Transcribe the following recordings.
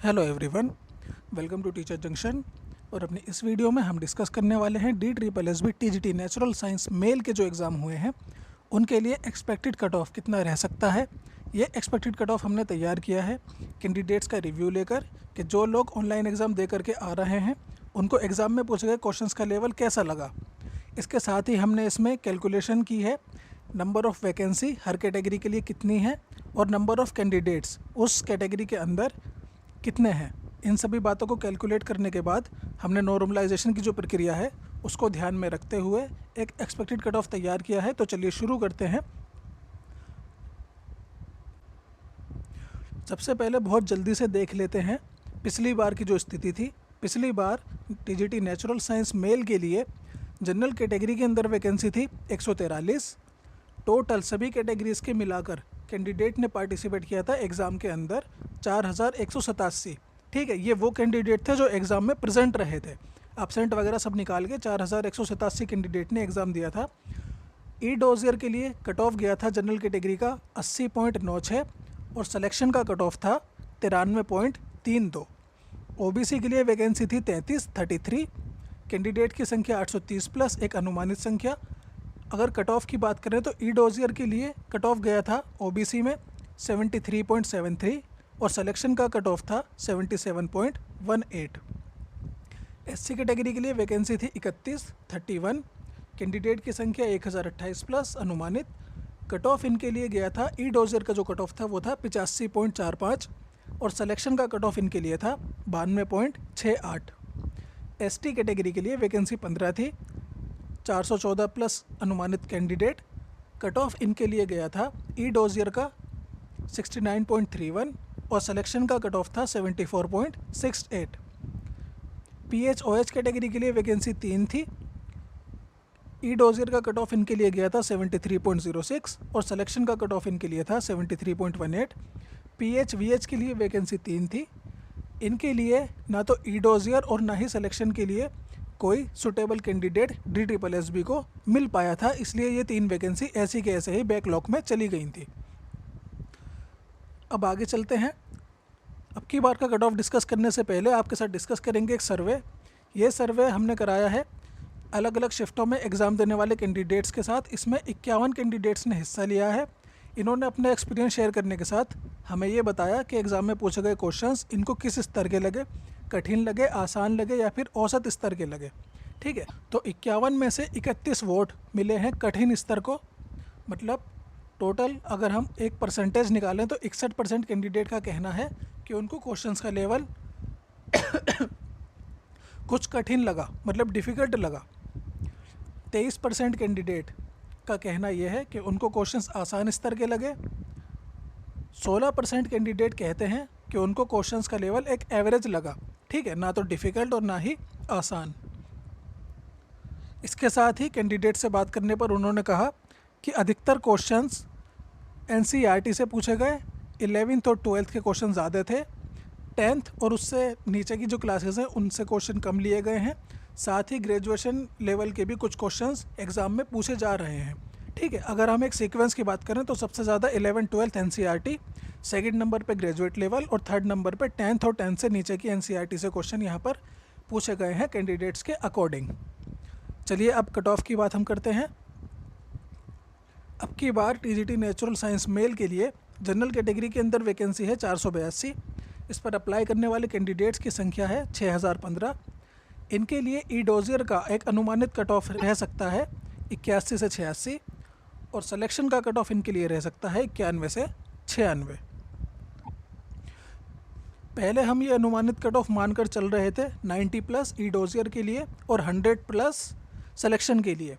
Hello everyone, welcome to teacher junction. और अपनी इस वीडियो में हम डिस्कस करने वाले हैं DSSB TGT natural science male के जो एग्ज़ाम हुए हैं उनके लिए एक्सपेक्टेड कट ऑफ कितना रह सकता है। ये एक्सपेक्टेड कट ऑफ हमने तैयार किया है कैंडिडेट्स का रिव्यू लेकर कि जो लोग ऑनलाइन एग्ज़ाम दे करके आ रहे हैं उनको एग्ज़ाम में पूछे गए क्वेश्चंस का लेवल कैसा लगा। इसके साथ ही हमने इसमें कैलकुलेशन की है number of vacancy her category के लिए कितनी है और नंबर ऑफ़ कैंडिडेट्स उस कैटेगरी के अंदर कितने हैं। इन सभी बातों को कैलकुलेट करने के बाद हमने नॉर्मलाइजेशन की जो प्रक्रिया है उसको ध्यान में रखते हुए एक एक्सपेक्टेड कट ऑफ तैयार किया है। तो चलिए शुरू करते हैं। सबसे पहले बहुत जल्दी से देख लेते हैं पिछली बार की जो स्थिति थी। पिछली बार TGT नेचुरल साइंस मेल के लिए जनरल कैटेगरी के अंदर वैकेंसी थी 143। टोटल सभी कैटेगरीज़ के मिलाकर कैंडिडेट ने पार्टिसिपेट किया था एग्ज़ाम के अंदर 4187। ठीक है, ये वो कैंडिडेट थे जो एग्ज़ाम में प्रेजेंट रहे थे। एब्सेंट वगैरह सब निकाल के 4187 कैंडिडेट ने एग्ज़ाम दिया था। ई डोजियर के लिए कट ऑफ गया था जनरल कैटेगरी का 80.96 और सिलेक्शन का कट ऑफ था 93.32। OBC के लिए वैकेंसी थी 33 कैंडिडेट की संख्या 830 प्लस एक अनुमानित संख्या। अगर कट ऑफ की बात करें तो ई डोजियर के लिए कट ऑफ गया था OBC में 73.73 और सिलेक्शन का कट ऑफ था 77.18। SC कैटेगरी के लिए वैकेंसी थी 31 कैंडिडेट की संख्या 1028 प्लस अनुमानित। कट ऑफ इनके लिए गया था ई डोजियर का जो कट ऑफ था वो था 85.45 और सिलेक्शन का कट ऑफ इनके लिए था 92.68। ST कैटेगरी के लिए वैकेंसी 15 थी 414 प्लस अनुमानित कैंडिडेट। कट ऑफ इनके लिए गया था ई डोजियर का 69.31 और सिलेक्शन का कट ऑफ था 74.68। PHOH कैटेगरी के लिए वैकेंसी 3 थी। ई डोजियर का कट ऑफ इनके लिए गया था 73.06 और सिलेक्शन का कट ऑफ इनके लिए था 73.18। PHVH के लिए वैकेंसी 3 थी। इनके लिए ना तो ई डोजियर और ना ही सिलेक्शन के लिए कोई सुटेबल कैंडिडेट DSSB को मिल पाया था, इसलिए ये 3 वैकेंसी ऐसी के ऐसे ही बैकलॉग में चली गई थी। अब आगे चलते हैं। अब की बार का कट ऑफ डिस्कस करने से पहले आपके साथ डिस्कस करेंगे एक सर्वे। ये सर्वे हमने कराया है अलग अलग शिफ्टों में एग्ज़ाम देने वाले कैंडिडेट्स के साथ। इसमें 51 कैंडिडेट्स ने हिस्सा लिया है। इन्होंने अपना एक्सपीरियंस शेयर करने के साथ हमें ये बताया कि एग्ज़ाम में पूछे गए क्वेश्चंस इनको किस स्तर के लगे, कठिन लगे, आसान लगे या फिर औसत स्तर के लगे। ठीक है, तो 51 में से 31 वोट मिले हैं कठिन स्तर को। मतलब टोटल अगर हम एक परसेंटेज निकालें तो 61% कैंडिडेट का कहना है कि उनको क्वेश्चंस का लेवल कुछ कठिन लगा, मतलब डिफ़िकल्ट लगा। 23% कैंडिडेट का कहना यह है कि उनको क्वेश्चंस आसान स्तर के लगे। 16% कैंडिडेट कहते हैं कि उनको क्वेश्चंस का लेवल एक एवरेज लगा। ठीक है, ना तो डिफ़िकल्ट और ना ही आसान। इसके साथ ही कैंडिडेट से बात करने पर उन्होंने कहा कि अधिकतर क्वेश्चंस NCERT से पूछे गए। 11th और 12th के क्वेश्चन ज़्यादा थे। 10th और उससे नीचे की जो क्लासेस हैं उनसे क्वेश्चन कम लिए गए हैं। साथ ही ग्रेजुएशन लेवल के भी कुछ क्वेश्चंस एग्ज़ाम में पूछे जा रहे हैं। ठीक है, अगर हम एक सीक्वेंस की बात करें तो सबसे ज़्यादा 11 12 NCERT, सेकंड नंबर पे ग्रेजुएट लेवल और थर्ड नंबर पे 10th और 10th से नीचे की NCERT से क्वेश्चन यहाँ पर पूछे गए हैं कैंडिडेट्स के अकॉर्डिंग। चलिए अब कट ऑफ की बात हम करते हैं। अब की बार TGT नेचुरल साइंस मेल के लिए जनरल कैटेगरी के अंदर वैकेंसी है 482। इस पर अप्लाई करने वाले कैंडिडेट्स की संख्या है 6015। इनके लिए ई डोजियर का एक अनुमानित कट ऑफ रह सकता है 81 से 86 और सिलेक्शन का कट ऑफ इनके लिए रह सकता है 91 से 96। पहले हम ये अनुमानित कट ऑफ मानकर चल रहे थे 90 प्लस ई डोजियर के लिए और 100 प्लस सिलेक्शन के लिए,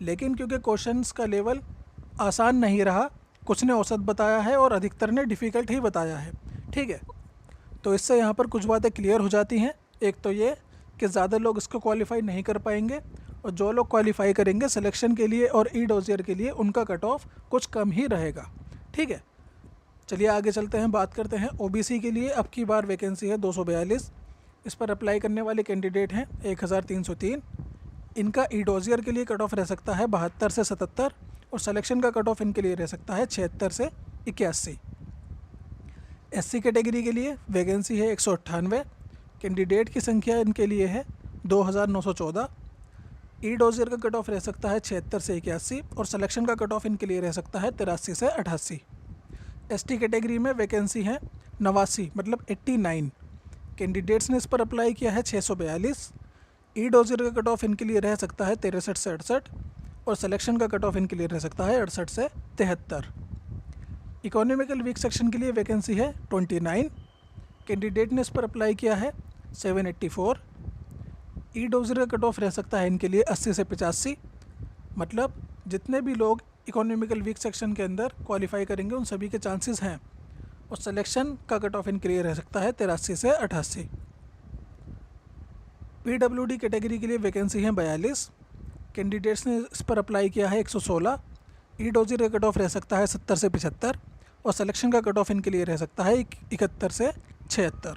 लेकिन क्योंकि क्वेश्चंस का लेवल आसान नहीं रहा, कुछ ने औसत बताया है और अधिकतर ने डिफ़िकल्ट ही बताया है। ठीक है, तो इससे यहाँ पर कुछ बातें क्लियर हो जाती हैं। एक तो ये कि ज़्यादा लोग इसको क्वालिफाई नहीं कर पाएंगे और जो लोग क्वालिफाई करेंगे सिलेक्शन के लिए और ई डोजियर के लिए उनका कट ऑफ कुछ कम ही रहेगा। ठीक है, चलिए आगे चलते हैं, बात करते हैं OBC के लिए। अब की बार वैकेंसी है 242। इस पर अप्लाई करने वाले कैंडिडेट हैं 1303। इनका ई डोजियर के लिए कट ऑफ रह सकता है 72 से 77 और सिलेक्शन का कट ऑफ इनके लिए रह सकता है 76 से 81। SC कैटेगरी के लिए वैकेंसी है 198, कैंडिडेट की संख्या इनके लिए है 2914। ई डोजियर का कट ऑफ रह सकता है 76 से 81 और सिलेक्शन का कट ऑफ इनके लिए रह सकता है 83 से 88। ST कैटेगरी में वैकेंसी है 89 मतलब 89, कैंडिडेट्स ने इस पर अप्लाई किया है 642। ई डोजियर का कट ऑफ इनके लिए रह सकता है 63 से 68 और सिलेक्शन का कट ऑफ इनके लिए रह सकता है 68 से 73। इकोनॉमिकल वीक सेक्शन के लिए वैकेंसी है 29, कैंडिडेट ने इस पर अप्लाई किया है 784। ई डोजियर का कट ऑफ रह सकता है इनके लिए 80 से 85, मतलब जितने भी लोग इकोनॉमिकल वीक सेक्शन के अंदर क्वालिफाई करेंगे उन सभी के चांसेस हैं। और सिलेक्शन का कट ऑफ इनके लिए रह सकता है 83 से 88। PWD कैटेगरी के लिए वैकेंसी है 42, कैंडिडेट्स ने इस पर अप्लाई किया है 116। ई डोजियर का कट ऑफ रह सकता है 70 से 75 और सिलेक्शन का कट ऑफ इनके लिए रह सकता है 71 से 76।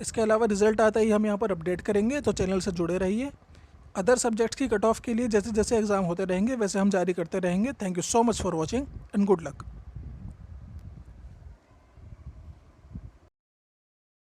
इसके अलावा रिज़ल्ट आता ही हम यहाँ पर अपडेट करेंगे, तो चैनल से जुड़े रहिए। अदर सब्जेक्ट्स की कट ऑफ के लिए जैसे जैसे एग्ज़ाम होते रहेंगे वैसे हम जारी करते रहेंगे। Thank you so much for watching and good luck.